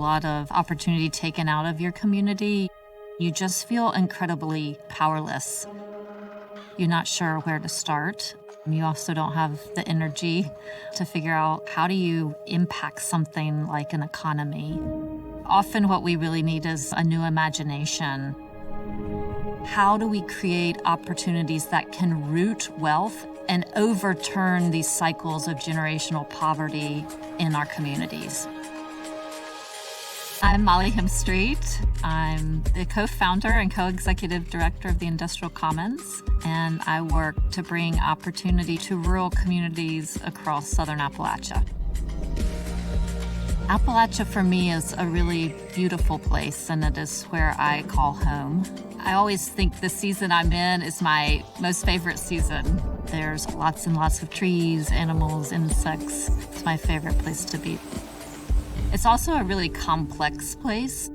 a lot of opportunity taken out of your community, you just feel incredibly powerless. You're not sure where to start. You also don't have the energy to figure out how do you impact something like an economy. Often what we really need is a new imagination. How do we create opportunities that can root wealth and overturn these cycles of generational poverty in our communities? I'm Molly Hemstrit. I'm the co-founder and co-executive director of the Industrial Commons, and I work to bring opportunity to rural communities across Southern Appalachia. Appalachia for me is a really beautiful place, and it is where I call home. I always think the season I'm in is my most favorite season. There's lots and lots of trees, animals, insects. It's my favorite place to be. It's also a really complex place.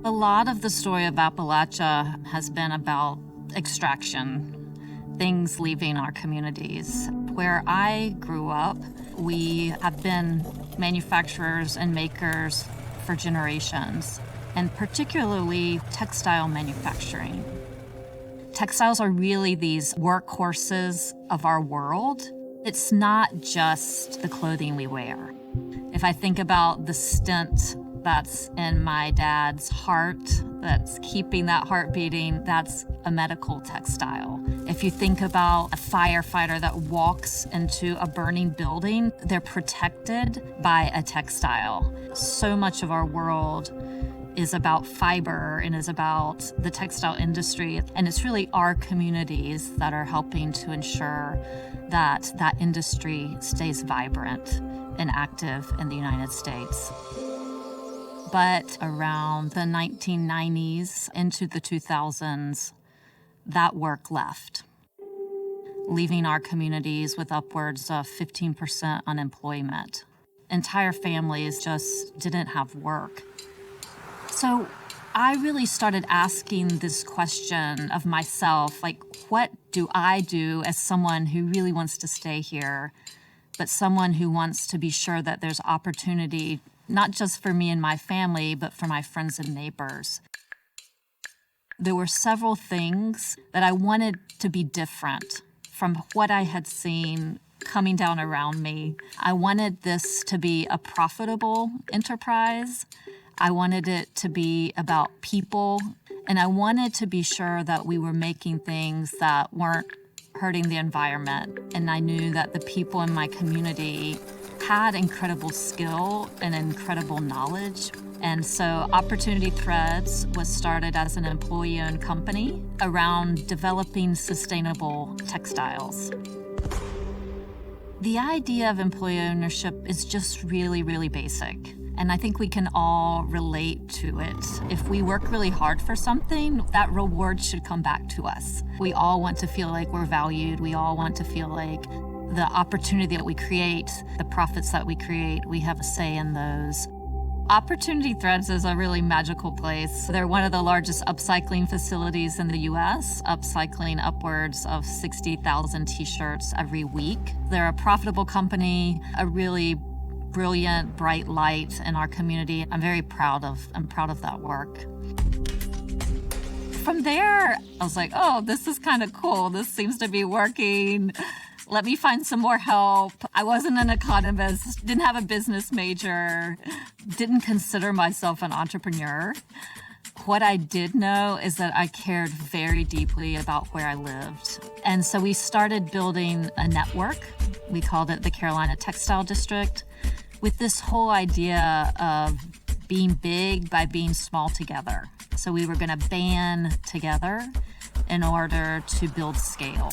A lot of the story of Appalachia has been about extraction, things leaving our communities. Where I grew up, we have been manufacturers and makers for generations, and particularly textile manufacturing. Textiles are really these workhorses of our world. It's not just the clothing we wear. If I think about the stent that's in my dad's heart, that's keeping that heart beating, that's a medical textile. If you think about a firefighter that walks into a burning building, they're protected by a textile. So much of our world is about fiber and is about the textile industry. And it's really our communities that are helping to ensure that that industry stays vibrant and active in the United States. But around the 1990s into the 2000s, that work left, leaving our communities with upwards of 15% unemployment. Entire families just didn't have work. So I really started asking this question of myself, like, what do I do as someone who really wants to stay here, but someone who wants to be sure that there's opportunity, not just for me and my family, but for my friends and neighbors. There were several things that I wanted to be different from what I had seen coming down around me. I wanted this to be a profitable enterprise. I wanted it to be about people, and I wanted to be sure that we were making things that weren't hurting the environment. And I knew that the people in my community had incredible skill and incredible knowledge. And so Opportunity Threads was started as an employee-owned company around developing sustainable textiles. The idea of employee ownership is just really, really basic. And I think we can all relate to it. If we work really hard for something, that reward should come back to us. We all want to feel like we're valued. We all want to feel like the opportunity that we create, the profits that we create, we have a say in those. Opportunity Threads is a really magical place. They're one of the largest upcycling facilities in the US, upcycling upwards of 60,000 t-shirts every week. They're a profitable company, a really brilliant, bright light in our community. I'm proud of that work. From there, I was like, oh, this is kind of cool. This seems to be working. Let me find some more help. I wasn't an economist, didn't have a business major, didn't consider myself an entrepreneur. What I did know is that I cared very deeply about where I lived. And so we started building a network. We called it the Carolina Textile District, with this whole idea of being big by being small together. So we were going to band together in order to build scale.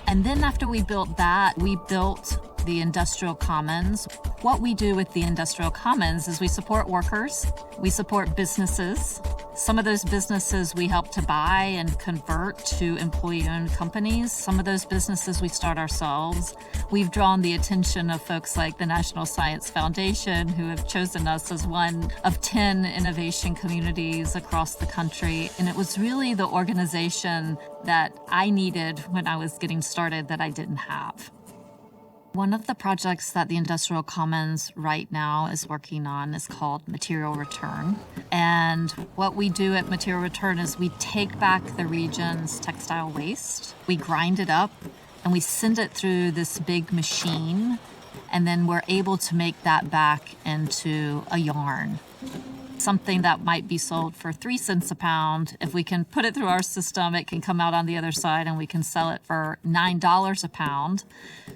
And then after we built that, we built the Industrial Commons. What we do with the Industrial Commons is we support workers, we support businesses. Some of those businesses we help to buy and convert to employee-owned companies. Some of those businesses we start ourselves. We've drawn the attention of folks like the National Science Foundation, who have chosen us as one of 10 innovation communities across the country. And it was really the organization that I needed when I was getting started that I didn't have. One of the projects that the Industrial Commons right now is working on is called Material Return. And what we do at Material Return is we take back the region's textile waste, we grind it up, and we send it through this big machine, and then we're able to make that back into a yarn. Something that might be sold for 3 cents a pound, if we can put it through our system, it can come out on the other side and we can sell it for $9 a pound.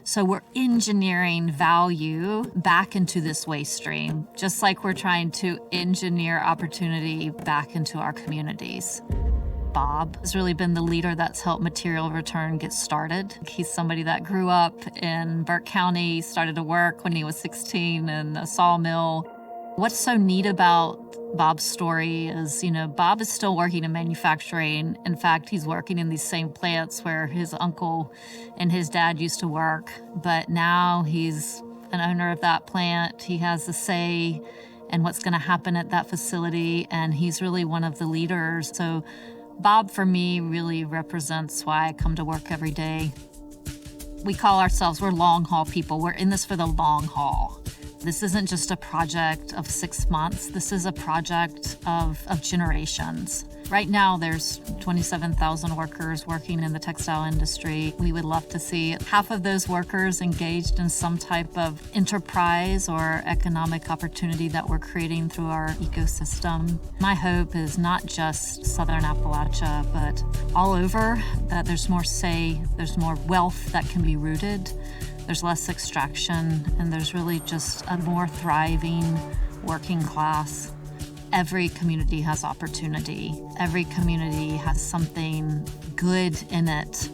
So we're engineering value back into this waste stream, just like we're trying to engineer opportunity back into our communities. Bob has really been the leader that's helped Material Return get started. He's somebody that grew up in Burke County, started to work when he was 16 in a sawmill. What's so neat about Bob's story is, Bob is still working in manufacturing. In fact, he's working in these same plants where his uncle and his dad used to work. But now he's an owner of that plant. He has a say in what's going to happen at that facility, and he's really one of the leaders. So Bob, for me, really represents why I come to work every day. We call ourselves, we're long haul people. We're in this for the long haul. This isn't just a project of 6 months. This is a project of generations. Right now, there's 27,000 workers working in the textile industry. We would love to see half of those workers engaged in some type of enterprise or economic opportunity that we're creating through our ecosystem. My hope is not just Southern Appalachia, but all over, that there's more there's more wealth that can be rooted. There's less extraction, and there's really just a more thriving working class. Every community has opportunity. Every community has something good in it.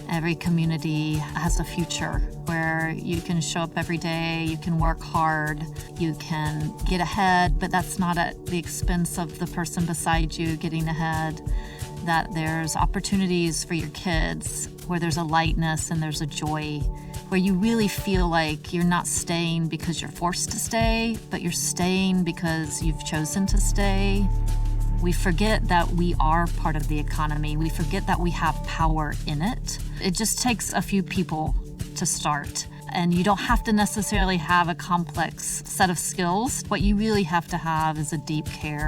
Every community has a future where you can show up every day, you can work hard, you can get ahead, but that's not at the expense of the person beside you getting ahead. That there's opportunities for your kids where there's a lightness and there's a joy, where you really feel like you're not staying because you're forced to stay, but you're staying because you've chosen to stay. We forget that we are part of the economy. We forget that we have power in it. It just takes a few people to start. And you don't have to necessarily have a complex set of skills. What you really have to have is a deep care.